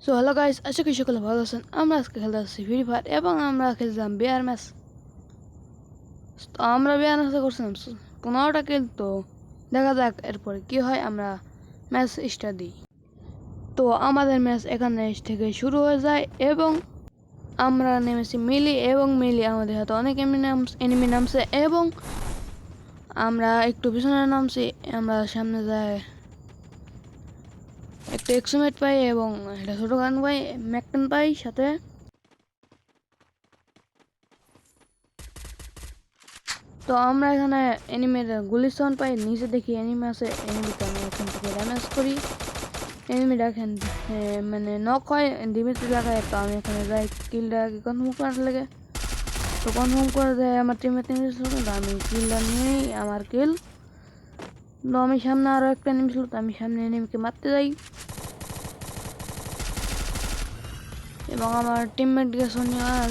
So hello guys, আশা করি সকলে ভালো আছেন। আমরা আজকে খেলতে আসছি ফ্রি ফায়ার এবং আমরা খেলছিলাম বিয়ার ম্যাচ। তো আমরা বিয়ার ম্যাচে করছিলাম 15টা কিল। তো দেখা যাক এরপরে কি হয়। আমরা ম্যাচ স্টার্ট দিই। তো আমাদের ম্যাচ এখানে থেকে শুরু হয়ে যায় এবং আমরা নেমেছি মিলি এবং মিলি আমাদের হাতে অনেক এনিমি নামছে এবং আমরা একটু পিছনে নামছি। আমরা সামনে যাই একটা এক্সোমেট পাই এবং একটা ছোটো গান পাই, ম্যাকটেন পাই সাথে। তো আমরা এখানে এনিমির গুলির সাউন্ড পাই, নিচে দেখি এনিমি আছে। এনিমিকে আমি এখান থেকে ড্যামেজ করি। এনিমি দেখেন মানে নক হয় ডিমিতে লাগায়। তো আমি এখানে যাই কিলটা কনফার্ম করার লেগে। তো কনফার্ম করে দেয় আমার টিমমেট এনিমি ছিল, কিন্তু আমি কিলটা নিয়েই আমার কিল। তো আমি সামনে আরও একটা এনিমি ছিল, তো আমি সামনে এনিমিকে মারতে যাই এবং আমার টিমমেটকে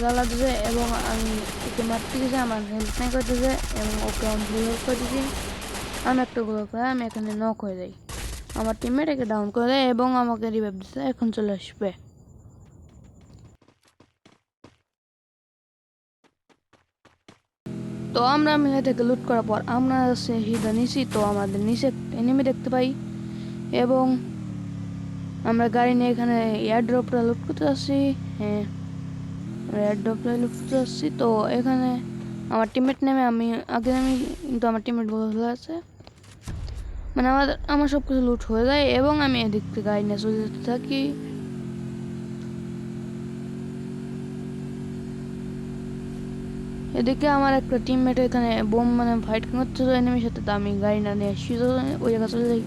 জ্বালা দিছে এবং আমি ওকে মারতে গেছি। আমার হেল্প নাই করতেছে এবং ওকে আমি হেল্প করে দিয়েছি। আমি একটা গোল করে আমি এখানে নক হয়ে যাই। আমার টিমমেট একে ডাউন করে দেয় এবং আমাকে রিভাইভ দিচ্ছে, এখন চলে আসবে। তো আমরা মিলে থেকে লুট করার পর আমরা সিধা নিচি। তো আমাদের নিচে এনিমি দেখতে পাই এবং আমরা গাড়ি নিয়ে এখানে এয়ারড্রপটা লুট করতে যাচ্ছি। হ্যাঁ, এয়ারড্রপটা লুট করতে যাচ্ছি। তো এখানে আমার টিমমেট নেমে আমি আগে নামি, কিন্তু আমার টিমমেট বলে আছে মানে আমার সব কিছু লুট হয়ে যায় এবং আমি এদিক থেকে গাড়ি নিয়ে চলে যেতে থাকি। এদিকে আমার একটা টিমমেট এখানে বোম মানে ফাইট করছিল এনিমির সাথে। তো আমি গাড়ি না নিয়ে ওই জায়গা চলে যাই।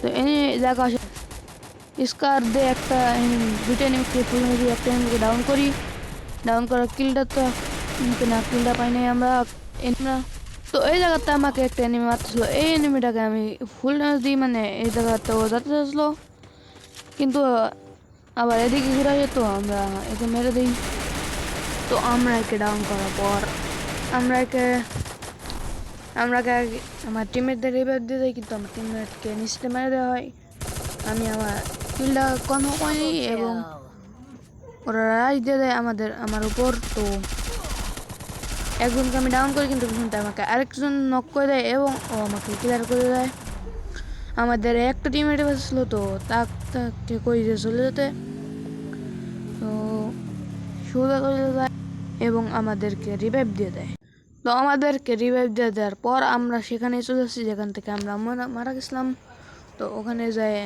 তো এনিমি জায়গা আসে স্কার দিয়ে একটা দুটো এনিমিকে ফুল মেরে একটা এনিমিকে ডাউন করি। ডাউন করার কিলটা তো না, কিলটা পাই নাই আমরা। তো এই জায়গাতে আমাকে একটা এনিমি মারতেছিল। এই এনিমিটাকে আমি ফুল ড্যামেজ দিই, মানে এই জায়গাতে ও যাতে চাচ্ছিল, কিন্তু আবার এদিকে ঘুরে যেত। আমরা একে মেরে দিই। তো আমরা একে ডাউন করার পর আমরা একে আমার টিমমেটদের রিভাইভ দিয়ে দেয়, কিন্তু আমার টিমমেটকে নিচে মেরে দেওয়া হয়। আমি আমার কিলটা কনফার্ম করি এবং ওরা রাইজ দিয়ে দেয় আমার উপর। তো একজনকে আমি ডাউন করি, কিন্তু পিছনটা আমাকে আরেকজন নক করে দেয় এবং ও আমাকে ক্লিয়ার করে দেয়। আমাদের একটা টিমমেট ছিল, তো তাকে কই যে চলে যেতে। তো সোজা চলে যায় এবং আমাদেরকে রিভাইভ দিয়ে দেয়। তো আমাদেরকে রিভাইভ দিয়ে দেওয়ার পর আমরা সেখানে চলে আসছি যেখান থেকে আমরা মারা গেছিলাম। তো ওখানে যায়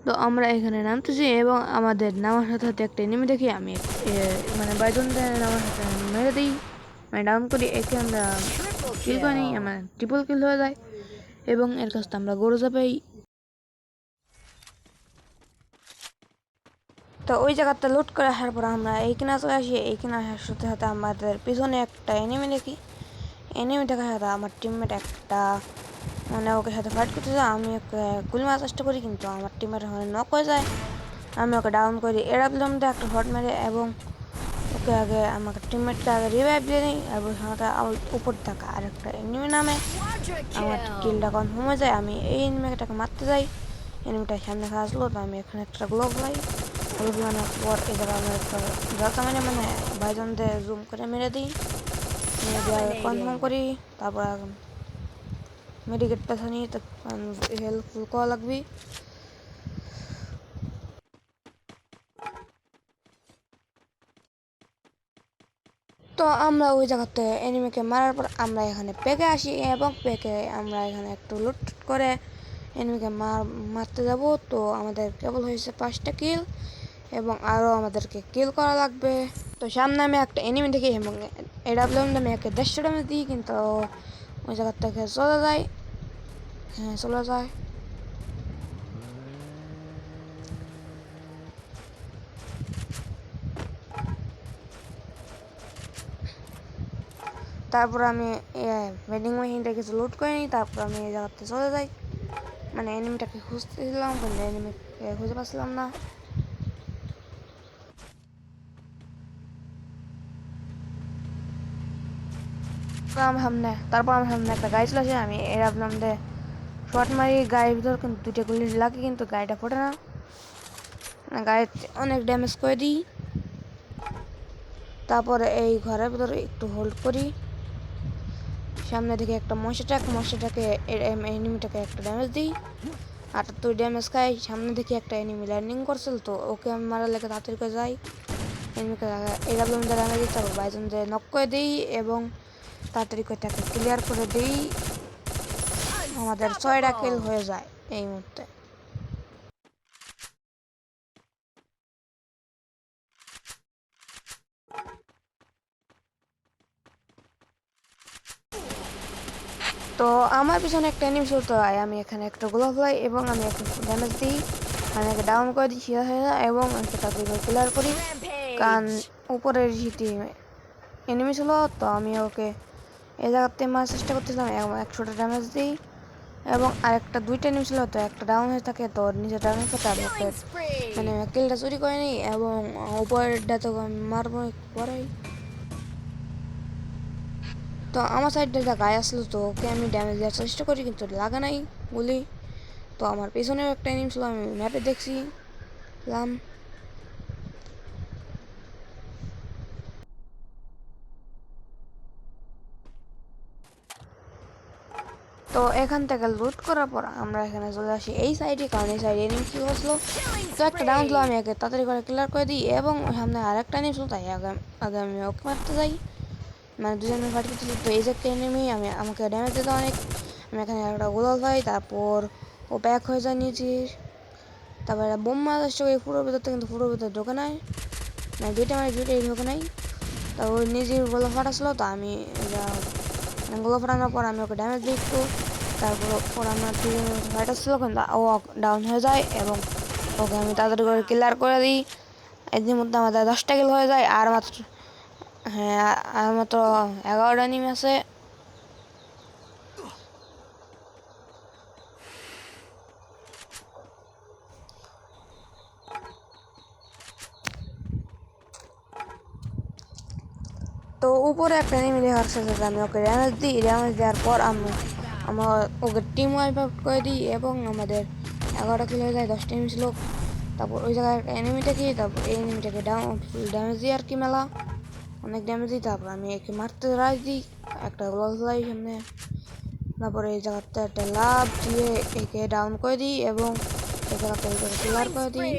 তো আমরা এখানে নামতেছি এবং আমাদের নামার সাথে সাথে একটা এনিমি দেখি। আমি মানে বাইজন নামার সাথে মেরে দিই, মানে ডাউন করি। একে আমরা কিল করে নিই, আমার ট্রিপল কিল হয়ে যায় এবং এর কাছ থেকে আমরা গরজা পাই। তো ওই জায়গাটা লুট করে আসার পর আমরা এইখানে চলে আসি। এইখানে আসার সাথে সাথে আমাদের পিছনে একটা এনিমি দেখি। এনিমি দেখার সাথে আমার টিমমেট একটা মানে ওকে সাথে ফাইট করতেছে। আমি ওকে গুলি মারার চেষ্টা করি, কিন্তু আমার টিমমেট নক হয়ে যায়। আমি ওকে ডাউন করি এরাপ্লেন দিয়ে একটা শট মেরে এবং ওকে আগে আমাকে টিমমেটকে আগে রিভাইভ দিয়ে নিই। আর সাথে আমার উপর থাকা আরেকটা এনিমি নামে আমার কিলটা কনফার্ম হয়ে যায়। আমি এই এনিমিটাকে মারতে যাই। এনিমিটা সামনে খাওয়া আসলো, তো আমি এখানে একটা গ্লোভ লাই। গ্লোভ লাগানোর পর এই জায়গায় আমরা একটা যত মানে বাইজন দিয়ে জুম করে মেরে দিই। মেরে দিয়ে কনফার্ম করি। তারপর মেডিকেট পেছা নিই, তো হেল্পফুল করা লাগবে। তো আমরা ওই জায়গাতে এনিমিকে মারার পর আমরা এখানে পেকে আসি এবং পেকে আমরা এখানে একটু লুট করে এনিমিকে মারতে যাব। তো আমাদের কেবল হয়েছে 5টা কিল এবং আরও আমাদেরকে কিল করা লাগবে। তো সামনে আমি একটা এনিমি দেখি এবং এডাব্লিউএম আমি একে 150 ড্যামেজ দিই, কিন্তু ওই জায়গার থেকে চলে যায়। হ্যাঁ, চলে যায়। তারপর আমি ভেন্ডিং মেশিনটা কিছু লুট করে নিই। তারপর আমি এই জায়গাতে চলে যাই, মানে এনিমিটাকে খুঁজতেছিলাম, কিন্তু এনিমিকে খুঁজে পাচ্ছিলাম না। সামনে তারপর আমার সামনে একটা গাড়ি চলে আসে, আমি এর ভাবলাম যে শর্ট মারি গাড়ির ভিতর, কিন্তু দুইটা গুলি লাগে কিন্তু গাড়িটা ফোটে না, গাড়িতে অনেক ড্যামেজ করে দিই। তারপরে এই ঘরের ভিতরে একটু হোল্ড করি, সামনে থেকে একটা মশাটাকে এনিমিটাকে একটা ড্যামেজ দিই, 78 ড্যামেজ খাই। সামনে দেখি একটা এনিমি ল্যান্ডিং করছিল, তো ওকে আমি মারার লেগে তাড়াতাড়ি করে যাই, এনিমিকে এই ডাবলুম ড্যামেজ দিই, তারপর বাইজন যে নক করে দিই এবং তাড়াতাড়ি করে তাকে ক্লিয়ার করে দিই। আমাদের 6টা কিল হয়ে যায় এই মুহূর্তে। তো আমার পিছনে একটা এনিমি ছিল, তো আমি এখানে একটা গোলা ফেলাই এবং আমি একটা ড্যামেজ দিই, আমি একে ডাউন করে দিই সিধা সিধা এবং আমি তাকে ক্লিয়ার করি, কারণ উপরের জিটি এনিমি ছিল। তো আমি ওকে এই জায়গাতে মারার চেষ্টা করতেছিলাম এবং 100টা ড্যামেজ দিই এবং আরেকটা দুইটা এনিমি ছিল, তো একটা ডাউন হয়ে থাকে, তো নিচে ডাউন হয়ে থাকে, আমি ওকে মানে কিলটা চুরি করে নিই এবং উপরেরটা তো আমি মারবো পরেই। তো আমার সাইডে একটা গায়ে আসলো, তো ওকে আমি ড্যামেজ দেওয়ার চেষ্টা করি কিন্তু লাগা নাই গুলি। তো আমার পেছনেও একটা এনিমি ছিল, আমি ম্যাপে দেখছিলাম। তো এখান থেকে লুট করার পর আমরা এখানে চলে আসি এই সাইডে, কারণ এই সাইডে এনিমি কি হচ্ছিল, তো একটা ডাউন ছিল, আমি একে তাড়াতাড়ি করে ক্লিয়ার করে দিই এবং সামনে আরেকটা এনিমি ছিল, তাই আগে আমি ওকে মারতে যাই, মানে দুজনে ফাইট করতেছি। তো এই যে একটা এনিমি আমাকে ড্যামেজ দিতে অনেক, আমি এখানে একটা গোলাল পাই, তারপর ও ব্যাক হয়ে যায় নিচে, তারপরে বোম মারার চেষ্টা করি পুরো ভিতরতে, কিন্তু পুরো ভিতরে ঢোকে নাই, মানে দুইটাই ঢোকে নাই। তারপর নিজের গোলা ফাটাছিল, তো আমি গোলা ফাটানোর পর আমি ওকে ড্যামেজ দিই একটু, তারপর আমার ফাইটার ছিল কিন্তু ও ডাউন হয়ে যায় এবং ওকে আমি তাড়াতাড়ি করে ক্লিয়ার করে দিই। এর মধ্যে আমাদের 10টা কিল হয়ে যায়, আর মাত্র হ্যাঁ আর মাত্র 11টা এনিমি আছে। তো উপরে একটা এনিমি দেখার সাথে আমি ওকে ড্যামেজ দিই, ড্যামেজ দেওয়ার পর আমার ওকে টিম ওয়াইপ আউট করে দিই এবং আমাদের 11টা কিল হয়ে যায়, 10টা এনিমি ছিল। তারপর ওই জায়গায় একটা এনিমিটাকে, তারপর এই এনিমিটাকে ফুল ড্যামেজ দিই আর কি, মেলা অনেক ড্যামেজ দিই। তারপর আমি একে মারতে রাজ দিই, একটা গোল ফেলাই সামনে, তারপরে এই জায়গাতে একটা লাভ দিয়ে একে ডাউন করে দিই এবং এই জায়গাতে ক্লিয়ার করে দিই।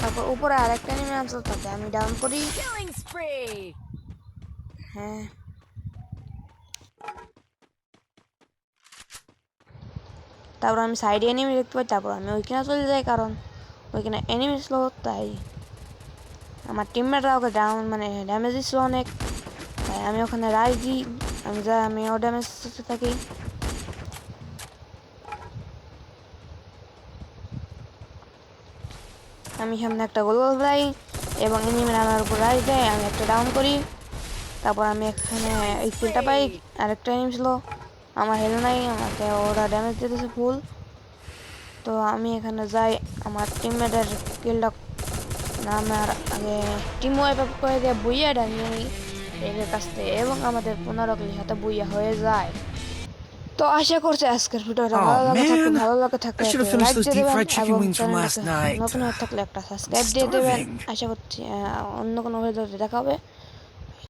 তারপর উপরে আরেকটা এনিমি আছে, তাকে আমি ডাউন করি। হ্যাঁ তারপর আমি সাইডে এনিমি দেখতে পাই, তারপর আমি ওইখানে চলে যাই, কারণ ওইখানে এনিমি ছিল, তাই আমার টিমমেটরা ওকে ডাউন মানে ড্যামেজ দিচ্ছিল অনেক, তাই আমি ওখানে রাজ দিই, আমিও ড্যামেজ থাকি। আমি সামনে একটা গোল ফেলাই এবং এনিমিরা আমার উপর রাজ দেয়, আমি একটা ডাউন করি। তারপর আমি এখানে এই কিলটা পাই, আরেকটা এনিমি ছিল, আমার হেল নাই, আমাকে ওরা ড্যামেজ দিতেছে ফুল। তো আমি এখানে যাই আমার টিমমেটের কিলটা, আমার আগে টিম ওয়াইপ আপ করে দিয়ে বুইয়াটা নিয়ে নিই এর কাছ থেকে এবং আমাদের 15 কিলের সাথে বুইয়া হয়ে যায়। তো আশা করছি আজকের ভিডিওটা ভালো লাগে থাকলে I should have একটা finished লাইক those দিয়ে deep দেবেন fried chicken এবং wings from last চ্যানেলটাকে night. নতুন হয়ে থাকলে একটা সাবস্ক্রাইব I'm দিয়ে দেবেন। starving. আশা করছি অন্য কোনো ভিডিওতে দেখা হবে।